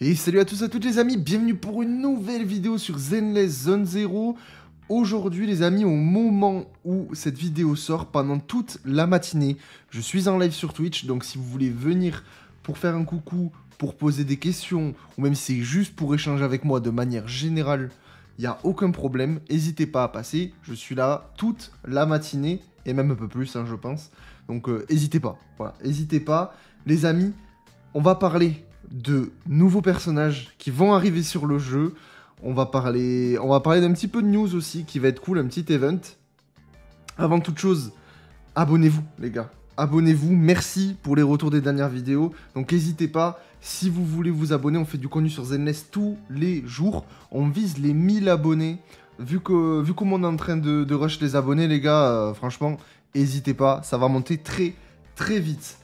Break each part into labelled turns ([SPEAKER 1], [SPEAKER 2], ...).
[SPEAKER 1] Et salut à tous et à toutes les amis, bienvenue pour une nouvelle vidéo sur Zenless Zone Zero. Aujourd'hui les amis, au moment où cette vidéo sort, pendant toute la matinée, je suis en live sur Twitch, donc si vous voulez venir pour faire un coucou, pour poser des questions, ou même si c'est juste pour échanger avec moi de manière générale, il n'y a aucun problème, n'hésitez pas à passer, je suis là toute la matinée, et même un peu plus hein, je pense, donc n'hésitez pas, voilà, n'hésitez pas. Les amis, on va parler de nouveaux personnages qui vont arriver sur le jeu. On va parler d'un petit peu de news aussi qui va être cool, un petit event. Avant toute chose, abonnez-vous les gars. Abonnez-vous, merci pour les retours des dernières vidéos. Donc n'hésitez pas, si vous voulez vous abonner, on fait du contenu sur Zenless tous les jours. On vise les 1000 abonnés. Vu comment on est en train de rush les abonnés les gars, franchement, n'hésitez pas, ça va monter très très vite.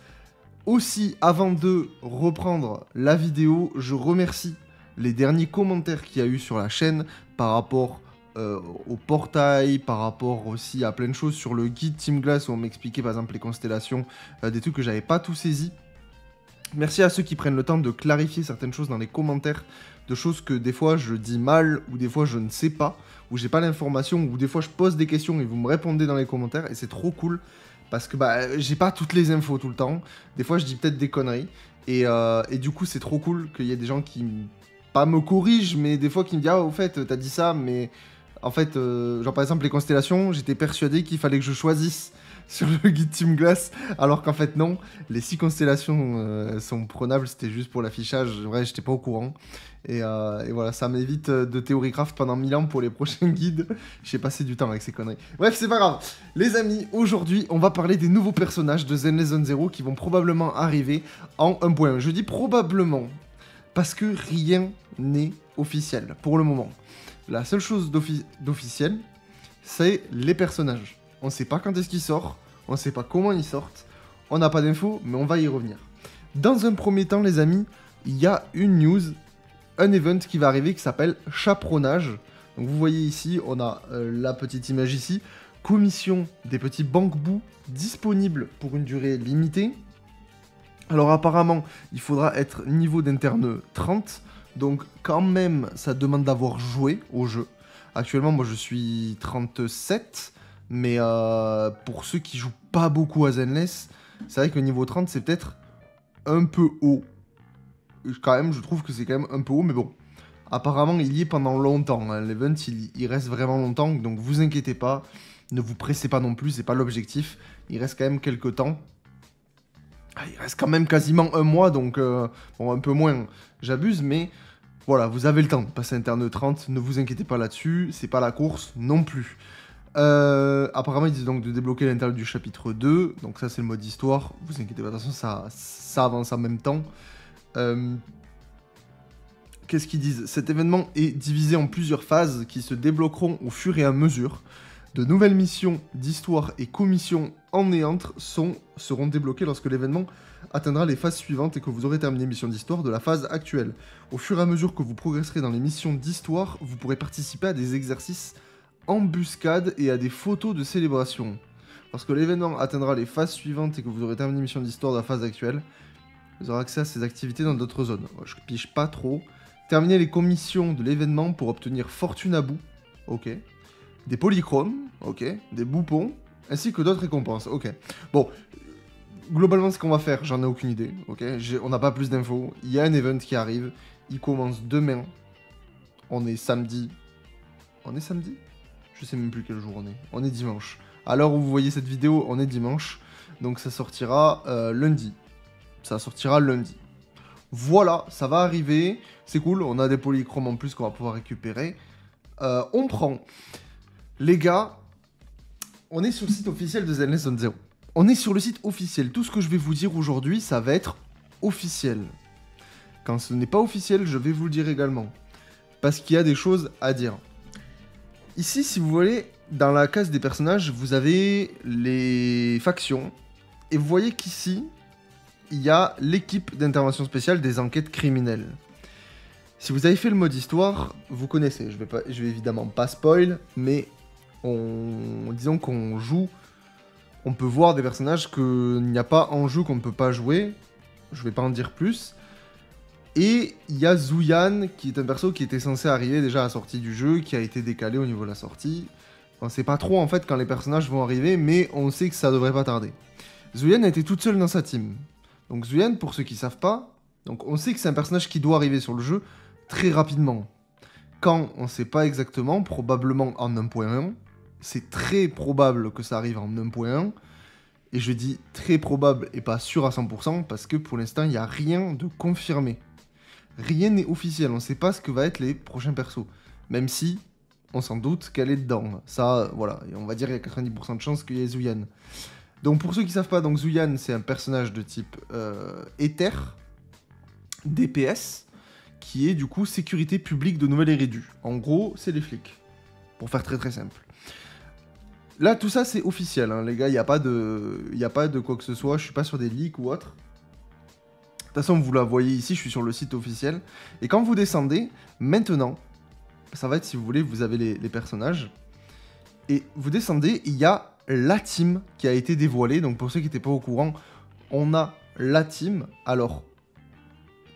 [SPEAKER 1] Aussi, avant de reprendre la vidéo, je remercie les derniers commentaires qu'il y a eu sur la chaîne par rapport au portail, par rapport aussi à plein de choses sur le guide Team Glass où on m'expliquait par exemple les constellations, des trucs que j'avais pas tout saisi. Merci à ceux qui prennent le temps de clarifier certaines choses dans les commentaires, de choses que des fois je dis mal, ou des fois je ne sais pas, ou j'ai pas l'information, ou des fois je pose des questions et vous me répondez dans les commentaires, et c'est trop cool. Parce que bah, j'ai pas toutes les infos tout le temps. Des fois, je dis peut-être des conneries. Et du coup, c'est trop cool qu'il y ait des gens qui, pas me corrigent, mais des fois qui me disent « Ah, au fait, t'as dit ça, mais en fait, genre par exemple, les constellations, j'étais persuadé qu'il fallait que je choisisse sur le guide Team Glass, alors qu'en fait, non. Les 6 constellations sont prenables, c'était juste pour l'affichage. Ouais, j'étais pas au courant. Et voilà, ça m'évite de théorie-craft pendant 1000 ans pour les prochains guides. J'ai passé du temps avec ces conneries. Bref, c'est pas grave. Les amis, aujourd'hui, on va parler des nouveaux personnages de Zenless Zone Zero qui vont probablement arriver en 1.1. Je dis probablement parce que rien n'est officiel pour le moment. La seule chose d'officiel, c'est les personnages. On sait pas quand est-ce qu'ils sortent, on sait pas comment ils sortent, on n'a pas d'infos, mais on va y revenir. Dans un premier temps, les amis, il y a une news, un event qui va arriver qui s'appelle Chaperonnage. Donc vous voyez ici, on a la petite image ici, commission des petits banque-boue disponibles pour une durée limitée. Alors apparemment, il faudra être niveau d'interne 30, donc quand même, ça demande d'avoir joué au jeu. Actuellement, moi je suis 37, mais pour ceux qui jouent pas beaucoup à Zenless, c'est vrai que le niveau 30, c'est peut-être un peu haut. Quand même, je trouve que c'est quand même un peu haut, mais bon. Apparemment, il y est pendant longtemps. Hein. L'event, il reste vraiment longtemps, donc vous inquiétez pas. Ne vous pressez pas non plus, c'est pas l'objectif. Il reste quand même quelques temps. Il reste quand même quasiment un mois, donc bon, un peu moins, j'abuse, mais voilà, vous avez le temps de passer interne 30, ne vous inquiétez pas là-dessus, c'est pas la course non plus. Apparemment, ils disent donc de débloquer l'intérieur du chapitre 2, donc ça c'est le mode histoire, vous inquiétez pas, de toute façon ça avance en même temps. Qu'est-ce qu'ils disent? Cet événement est divisé en plusieurs phases qui se débloqueront au fur et à mesure. De nouvelles missions d'histoire et commissions ennéantes seront débloquées lorsque l'événement atteindra les phases suivantes et que vous aurez terminé mission d'histoire de la phase actuelle. Au fur et à mesure que vous progresserez dans les missions d'histoire, vous pourrez participer à des exercices embuscades et à des photos de célébration. Lorsque l'événement atteindra les phases suivantes et que vous aurez terminé mission d'histoire de la phase actuelle, vous aurez accès à ces activités dans d'autres zones. Je pige pas trop. Terminer les commissions de l'événement pour obtenir fortune à bout. Ok. Des polychromes, ok, des boupons, ainsi que d'autres récompenses, ok. Bon, globalement ce qu'on va faire, j'en ai aucune idée, ok, on n'a pas plus d'infos, il y a un event qui arrive, il commence demain, on est samedi, je sais même plus quel jour on est dimanche. À l'heure où vous voyez cette vidéo, on est dimanche, donc ça sortira lundi, Voilà, ça va arriver, c'est cool, on a des polychromes en plus qu'on va pouvoir récupérer, on prend... Les gars, on est sur le site officiel de Zenless Zone Zero. On est sur le site officiel. Tout ce que je vais vous dire aujourd'hui, ça va être officiel. Quand ce n'est pas officiel, je vais vous le dire également. Parce qu'il y a des choses à dire. Ici, si vous voyez, dans la case des personnages, vous avez les factions. Et vous voyez qu'ici, il y a l'équipe d'intervention spéciale des enquêtes criminelles. Si vous avez fait le mode histoire, vous connaissez. Je vais évidemment pas spoil, mais... disons qu'on joue, on peut voir des personnages qu'il n'y a pas en jeu qu'on ne peut pas jouer, je vais pas en dire plus. Et il y a Zuyan, qui est un perso qui était censé arriver déjà à la sortie du jeu, qui a été décalé au niveau de la sortie. On sait pas trop en fait quand les personnages vont arriver, mais on sait que ça devrait pas tarder. Zuyan a été toute seule dans sa team. Donc Zuyan, pour ceux qui savent pas, donc on sait que c'est un personnage qui doit arriver sur le jeu très rapidement. Quand on sait pas exactement, probablement en 1.1. C'est très probable que ça arrive en 1.1. Et je dis très probable et pas sûr à 100% parce que pour l'instant, il n'y a rien de confirmé. Rien n'est officiel, on ne sait pas ce que va être les prochains persos. Même si on s'en doute qu'elle est dedans. Ça, voilà, et on va dire qu'il y a 90% de chances qu'il y ait Zuyan. Donc pour ceux qui ne savent pas, donc Zuyan, c'est un personnage de type Ether, DPS, qui est du coup sécurité publique de Nouvelle-Éridu. En gros, c'est les flics, pour faire très très simple. Là, tout ça, c'est officiel, hein, les gars, il n'y a pas de quoi que ce soit, je suis pas sur des leaks ou autre. De toute façon, vous la voyez ici, je suis sur le site officiel. Et quand vous descendez, maintenant, ça va être, si vous voulez, vous avez les personnages. Et vous descendez, il y a la team qui a été dévoilée. Donc pour ceux qui n'étaient pas au courant, on a la team. Alors,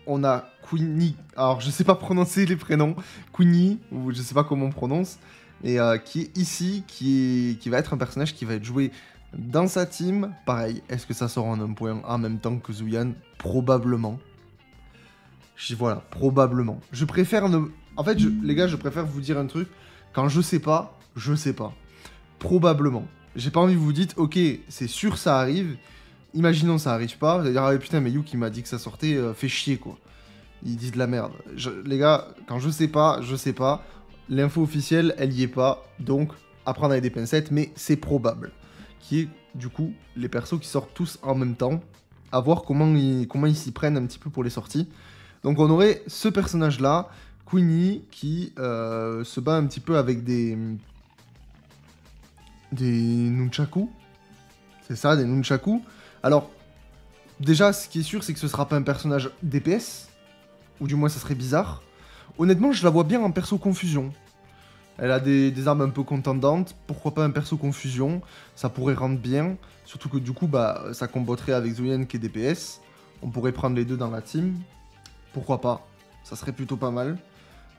[SPEAKER 1] on a Queenie. Alors, je sais pas prononcer les prénoms. Queenie, ou je sais pas comment on prononce. Et qui est ici, qui va être un personnage qui va être joué dans sa team. Pareil, est-ce que ça sort en 1.1 en même temps que Zuyan? Probablement. Voilà, probablement. Je préfère ne... En fait, les gars, je préfère vous dire un truc. Quand je sais pas, je sais pas. Probablement. J'ai pas envie que vous dites, ok, c'est sûr ça arrive. Imaginons ça arrive pas. Vous allez dire, ah putain, mais Yuki m'a dit que ça sortait, fait chier quoi. Ils disent de la merde. Les gars, quand je sais pas, je sais pas. L'info officielle, elle y est pas. Donc, à prendre avec des pincettes, mais c'est probable. Qui est, du coup, les persos qui sortent tous en même temps. À voir comment ils s'y prennent un petit peu pour les sorties. Donc, on aurait ce personnage-là, Queenie, qui se bat un petit peu avec des nunchaku. C'est ça, des nunchaku. Alors, déjà, ce qui est sûr, c'est que ce sera pas un personnage DPS. Ou du moins, ça serait bizarre. Honnêtement, je la vois bien en perso confusion. Elle a des armes un peu contendantes. Pourquoi pas un perso confusion? Ça pourrait rendre bien. Surtout que du coup, bah, ça combattrait avec Zuyan qui est DPS. On pourrait prendre les deux dans la team. Pourquoi pas? Ça serait plutôt pas mal.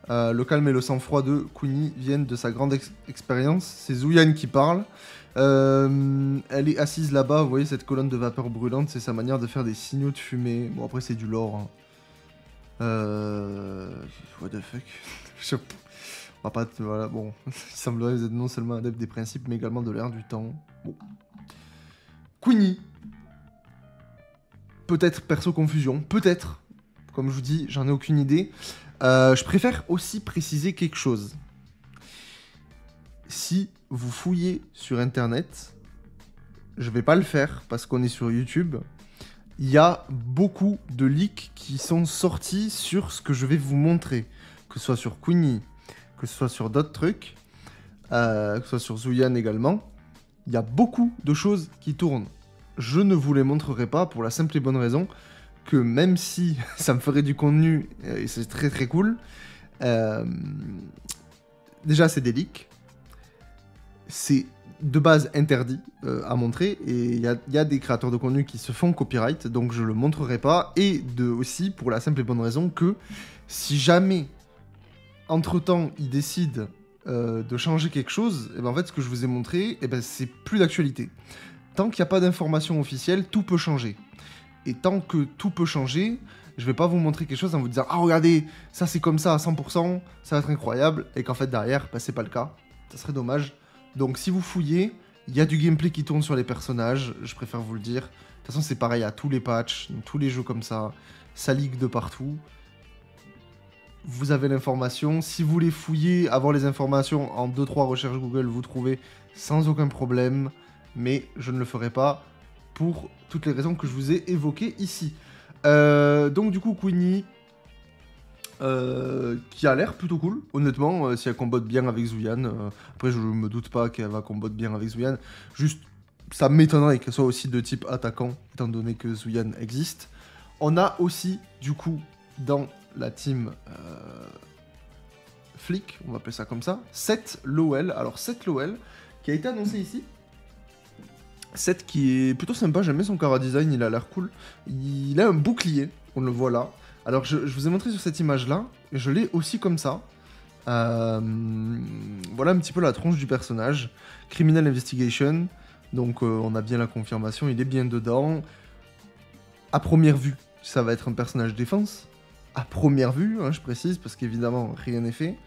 [SPEAKER 1] Le calme et le sang-froid de Queenie viennent de sa grande expérience. C'est Zuyan qui parle. Elle est assise là-bas. Vous voyez cette colonne de vapeur brûlante. C'est sa manière de faire des signaux de fumée. Bon, après, c'est du lore. Hein. What the fuck. On va pas... Voilà, bon. Il semblerait que vous êtes non seulement adepte des principes, mais également de l'air du temps. Bon. Queenie. Peut-être perso confusion. Peut-être. Comme je vous dis, j'en ai aucune idée. Je préfère aussi préciser quelque chose. Si vous fouillez sur internet, je vais pas le faire parce qu'on est sur YouTube. Il y a beaucoup de leaks qui sont sortis sur ce que je vais vous montrer. Que ce soit sur Queenie, que ce soit sur d'autres trucs, que ce soit sur Zuyan également. Il y a beaucoup de choses qui tournent. Je ne vous les montrerai pas pour la simple et bonne raison que même si ça me ferait du contenu, et c'est très très cool, déjà c'est des leaks. C'est de base interdit à montrer, et il y a des créateurs de contenu qui se font copyright, donc je le montrerai pas, et aussi pour la simple et bonne raison que si jamais entre temps ils décident de changer quelque chose, et ben en fait ce que je vous ai montré, et ben c'est plus d'actualité. Tant qu'il n'y a pas d'information officielle, tout peut changer. Et tant que tout peut changer, je vais pas vous montrer quelque chose en vous disant « Ah regardez, ça c'est comme ça à 100%, ça va être incroyable », et qu'en fait derrière, bah, c'est pas le cas. Ça serait dommage. Donc si vous fouillez, il y a du gameplay qui tourne sur les personnages, je préfère vous le dire. De toute façon c'est pareil à tous les patchs, tous les jeux comme ça leak de partout. Vous avez l'information, si vous voulez fouiller, avoir les informations en 2-3 recherches Google, vous trouvez sans aucun problème. Mais je ne le ferai pas pour toutes les raisons que je vous ai évoquées ici. Donc du coup Queenie, qui a l'air plutôt cool, honnêtement, si elle combatte bien avec Zuyan. Après, je me doute pas qu'elle va combattre bien avec Zuyan. Juste, ça m'étonnerait qu'elle soit aussi de type attaquant, étant donné que Zuyan existe. On a aussi, du coup, dans la team flic, on va appeler ça comme ça, Seth Lowell. Alors, Seth Lowell, qui a été annoncé ici. Seth qui est plutôt sympa, j'aime bien son chara design, il a l'air cool. Il a un bouclier, on le voit là, Alors, je vous ai montré sur cette image-là, et je l'ai aussi comme ça. Voilà un petit peu la tronche du personnage. Criminal Investigation. Donc, on a bien la confirmation, il est bien dedans. À première vue, ça va être un personnage défense. À première vue, hein, je précise, parce qu'évidemment, rien n'est fait.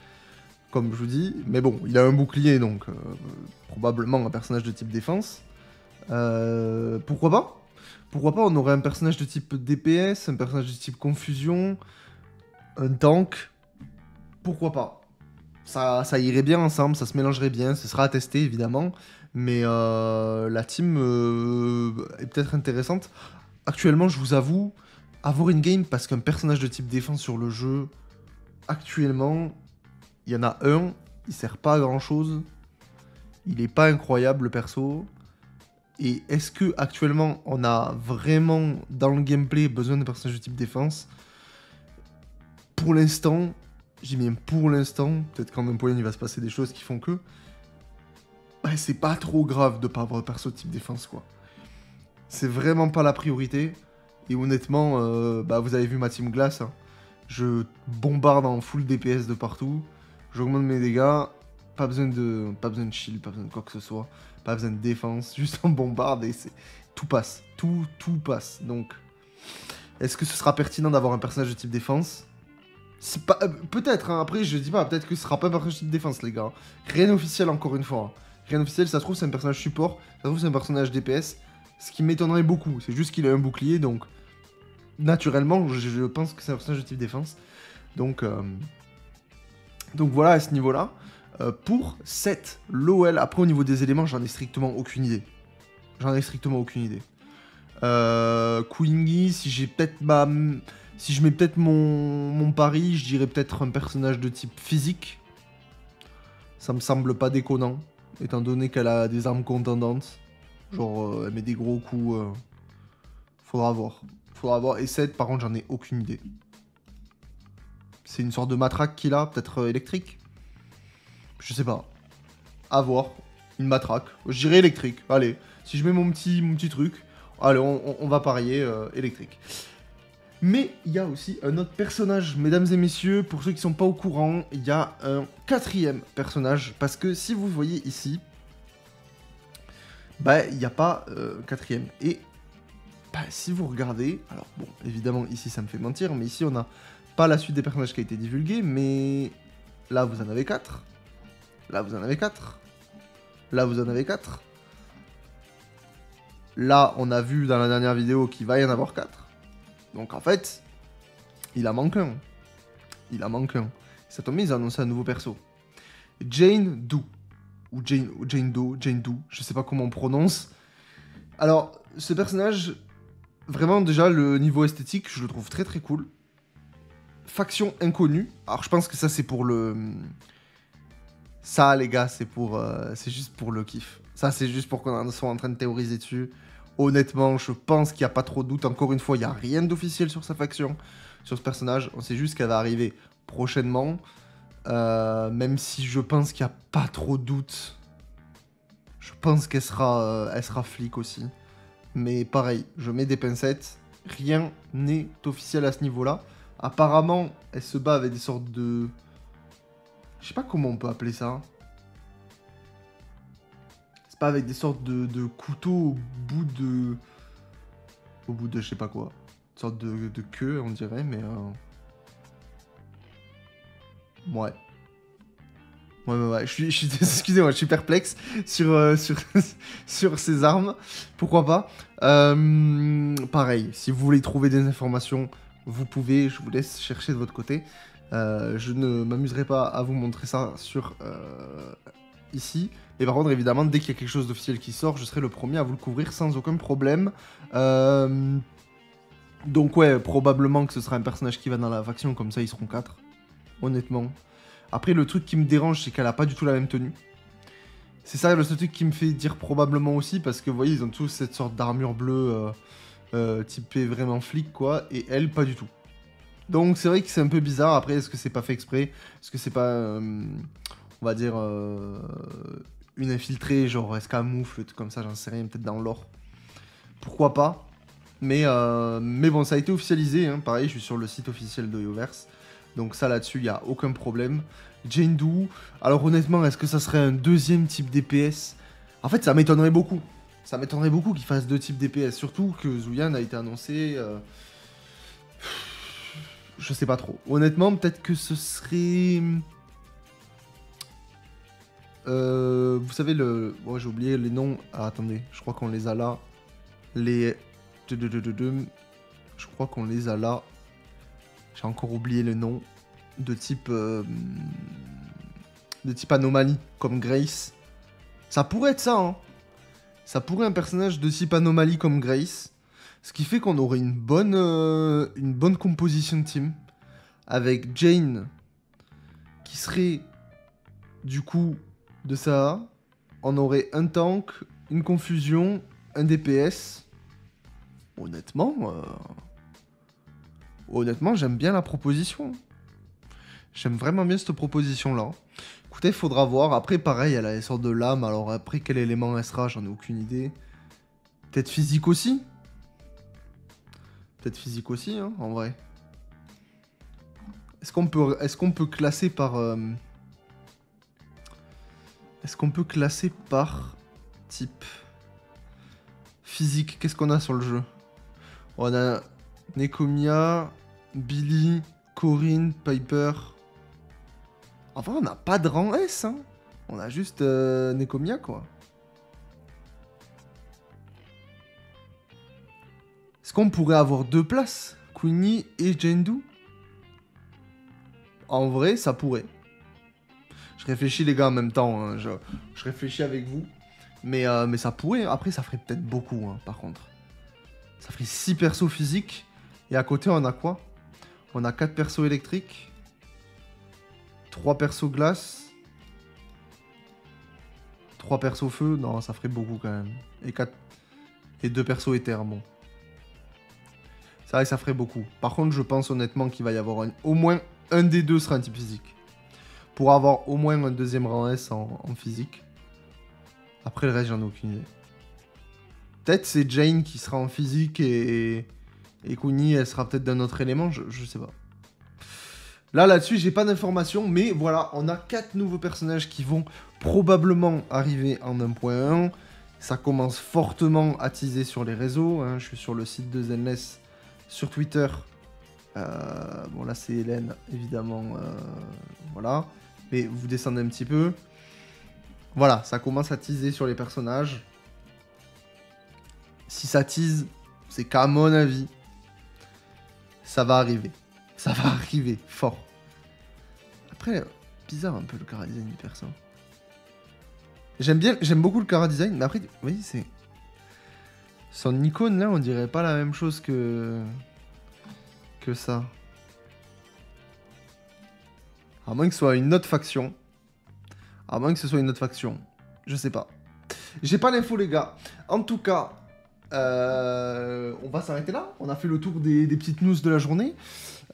[SPEAKER 1] Comme je vous dis. Mais bon, il a un bouclier, donc probablement un personnage de type défense. Pourquoi pas? Pourquoi pas, on aurait un personnage de type DPS, un personnage de type confusion, un tank. Pourquoi pas? Ça irait bien ensemble, ça se mélangerait bien, ce sera à tester évidemment. Mais la team est peut-être intéressante. Actuellement, je vous avoue, avoir une game parce qu'un personnage de type défense sur le jeu, actuellement, il y en a un, il sert pas à grand chose. Il est pas incroyable le perso. Et est-ce que actuellement on a vraiment dans le gameplay besoin de personnages de type défense? Pour l'instant, j'y mets pour l'instant, peut-être qu'en un point il va se passer des choses qui font que bah, c'est pas trop grave de pas avoir de perso de type défense quoi. C'est vraiment pas la priorité. Et honnêtement, bah, vous avez vu ma team glace, hein. Je bombarde en full DPS de partout. J'augmente mes dégâts. Pas besoin de shield, pas besoin de quoi que ce soit. Pas besoin de défense. Juste on bombarde et tout passe. Tout passe. Donc, est-ce que ce sera pertinent d'avoir un personnage de type défense? Peut-être, hein. Après je dis pas, peut-être que ce sera pas un personnage de type défense les gars. Rien d'officiel encore une fois. Rien d'officiel, ça se trouve c'est un personnage support. Ça se trouve c'est un personnage DPS. Ce qui m'étonnerait beaucoup, c'est juste qu'il a un bouclier, donc naturellement, je pense que c'est un personnage de type défense. Donc voilà à ce niveau-là. Pour 7, l'OL, après au niveau des éléments, j'en ai strictement aucune idée. J'en ai strictement aucune idée. Quingy, si j'ai peut-être si je mets peut-être mon pari, je dirais peut-être un personnage de type physique. Ça me semble pas déconnant, étant donné qu'elle a des armes contendantes. Genre, elle met des gros coups. Faudra voir. Faudra voir. Et 7, par contre, j'en ai aucune idée. C'est une sorte de matraque qu'il a, peut-être électrique. Je sais pas. À voir. Une matraque. Je dirais électrique. Allez, si je mets mon petit truc, allez, on va parier électrique. Mais il y a aussi un autre personnage, mesdames et messieurs, pour ceux qui sont pas au courant, il y a un 4e personnage. Parce que si vous voyez ici, bah, il n'y a pas 4e. Et bah, si vous regardez, alors bon, évidemment, ici ça me fait mentir, mais ici on n'a pas la suite des personnages qui a été divulguée, mais là vous en avez 4. Là vous en avez 4. Là vous en avez 4. Là, on a vu dans la dernière vidéo qu'il va y en avoir 4. Donc en fait, il en manque un. Il en manque un. Ça tombe bien, ils ont annoncé un nouveau perso. Jane Doe. Ou Jane Doe, je sais pas comment on prononce. Alors, ce personnage, vraiment déjà, le niveau esthétique, je le trouve très très cool. Faction inconnue. Alors je pense que ça c'est pour le... Ça les gars, c'est juste pour le kiff. Ça c'est juste pour qu'on soit en train de théoriser dessus. Honnêtement, je pense qu'il n'y a pas trop de doute. Encore une fois, il n'y a rien d'officiel sur sa faction, sur ce personnage. On sait juste qu'elle va arriver prochainement. Même si je pense qu'il n'y a pas trop de doute. Je pense qu'elle sera, elle sera flic aussi. Mais pareil, je mets des pincettes. Rien n'est officiel à ce niveau-là. Apparemment, elle se bat avec des sortes de... Je sais pas comment on peut appeler ça. C'est pas avec des sortes de couteaux au bout de je sais pas quoi. Une sorte de queue, on dirait, mais... Ouais. Ouais. Excusez-moi, je suis perplexe sur ces armes. Pourquoi pas. Pareil, si vous voulez trouver des informations, vous pouvez. Je vous laisse chercher de votre côté. Je ne m'amuserai pas à vous montrer ça sur ici. Mais par contre, évidemment, dès qu'il y a quelque chose d'officiel qui sort, je serai le premier à vous le couvrir sans aucun problème. Donc ouais, probablement que ce sera un personnage qui va dans la faction, comme ça ils seront 4. Honnêtement. Après, le truc qui me dérange, c'est qu'elle a pas du tout la même tenue. C'est ça le seul truc qui me fait dire probablement aussi, parce que vous voyez, ils ont tous cette sorte d'armure bleue typée vraiment flic, quoi, et elle, pas du tout. Donc c'est vrai que c'est un peu bizarre. Après, est-ce que c'est pas fait exprès? Est-ce que c'est pas, on va dire, une infiltrée, genre escamoufle, tout comme ça, j'en sais rien, peut-être dans l'or. Pourquoi pas? Mais bon, ça a été officialisé, hein. Pareil, je suis sur le site officiel de Yoverse. Donc ça, là-dessus, il n'y a aucun problème. Jane Doe, alors honnêtement, est-ce que ça serait un deuxième type DPS? En fait, ça m'étonnerait beaucoup. Ça m'étonnerait beaucoup qu'il fasse deux types DPS. Surtout que Zuyan a été annoncé... Je sais pas trop. Honnêtement, peut-être que ce serait... vous savez, le... Bon, j'ai oublié les noms. Ah, attendez, je crois qu'on les a là. Les... Je crois qu'on les a là. J'ai encore oublié le nom. De type anomalie, comme Grace. Ça pourrait être ça, hein. Ça pourrait un personnage de type anomalie comme Grace. Ce qui fait qu'on aurait une bonne composition de team. Avec Jane, qui serait, du coup, de ça. On aurait un tank, une confusion, un DPS. Honnêtement, j'aime bien la proposition. J'aime vraiment bien cette proposition-là. Écoutez, il faudra voir. Après, pareil, elle a les sortes de lame. Alors après, quel élément elle sera, j'en ai aucune idée. Peut-être physique aussi. Peut-être physique aussi, hein, en vrai. Est-ce qu'on peut classer par... Est-ce qu'on peut classer par type physique? Qu'est-ce qu'on a sur le jeu? On a Nekomia, Billy, Corinne, Piper. Enfin, on n'a pas de rang S, hein. On a juste Nekomia, quoi. Est-ce qu'on pourrait avoir deux places? Queenie et Jane Doe? En vrai, ça pourrait. Je réfléchis, les gars, en même temps. Hein. Je réfléchis avec vous. Mais ça pourrait. Après, ça ferait peut-être beaucoup, hein, par contre. Ça ferait 6 persos physiques. Et à côté, on a quoi? On a 4 persos électriques. 3 persos glace. 3 persos feu. Non, ça ferait beaucoup, quand même. Et 2 persos éther, bon. C'est vrai que ça ferait beaucoup. Par contre, je pense honnêtement qu'il va y avoir au moins un des deux sera un type physique. Pour avoir au moins un deuxième rang S en physique. Après le reste, j'en ai aucune idée. Peut-être c'est Jane qui sera en physique et Queenie, elle sera peut-être d'un autre élément, je sais pas. Là-dessus, j'ai pas d'informations, mais voilà, on a 4 nouveaux personnages qui vont probablement arriver en 1.1. Ça commence fortement à teaser sur les réseaux. Hein. Je suis sur le site de Zenless, sur Twitter. Bon, là, c'est Hélène, évidemment. Voilà. Mais vous descendez un petit peu. Voilà, ça commence à teaser sur les personnages. Si ça tease, c'est qu'à mon avis, ça va arriver. Ça va arriver, fort. Après, bizarre un peu le chara design du perso. J'aime beaucoup le chara design, mais après, vous voyez, c'est... Son icône, là, on dirait pas la même chose que ça. À moins que ce soit une autre faction. Je sais pas. J'ai pas l'info, les gars. En tout cas, on va s'arrêter là. On a fait le tour des petites news de la journée.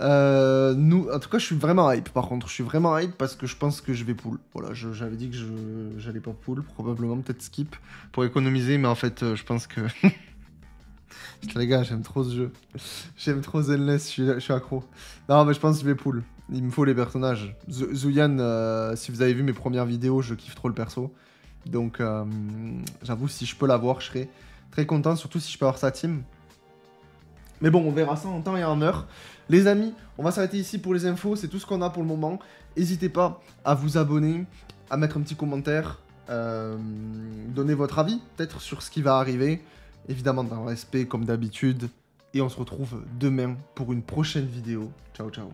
[SPEAKER 1] En tout cas, je suis vraiment hype. Par contre, je suis vraiment hype parce que je pense que je vais pull. Voilà, j'avais dit que j'allais pas pull. Probablement, peut-être skip pour économiser. Mais en fait, je pense que... Putain, les gars, j'aime trop ce jeu. J'aime trop Zenless, je suis accro. Non, mais je pense que je vais pull. Il me faut les personnages. Zuyan, si vous avez vu mes premières vidéos, je kiffe trop le perso. Donc, j'avoue, si je peux l'avoir, je serai très content. Surtout si je peux avoir sa team. Mais bon, on verra ça en temps et en heure. Les amis, on va s'arrêter ici pour les infos. C'est tout ce qu'on a pour le moment. N'hésitez pas à vous abonner, à mettre un petit commentaire. Donner votre avis, peut-être, sur ce qui va arriver. Évidemment, dans le respect, comme d'habitude. Et on se retrouve demain pour une prochaine vidéo. Ciao, ciao.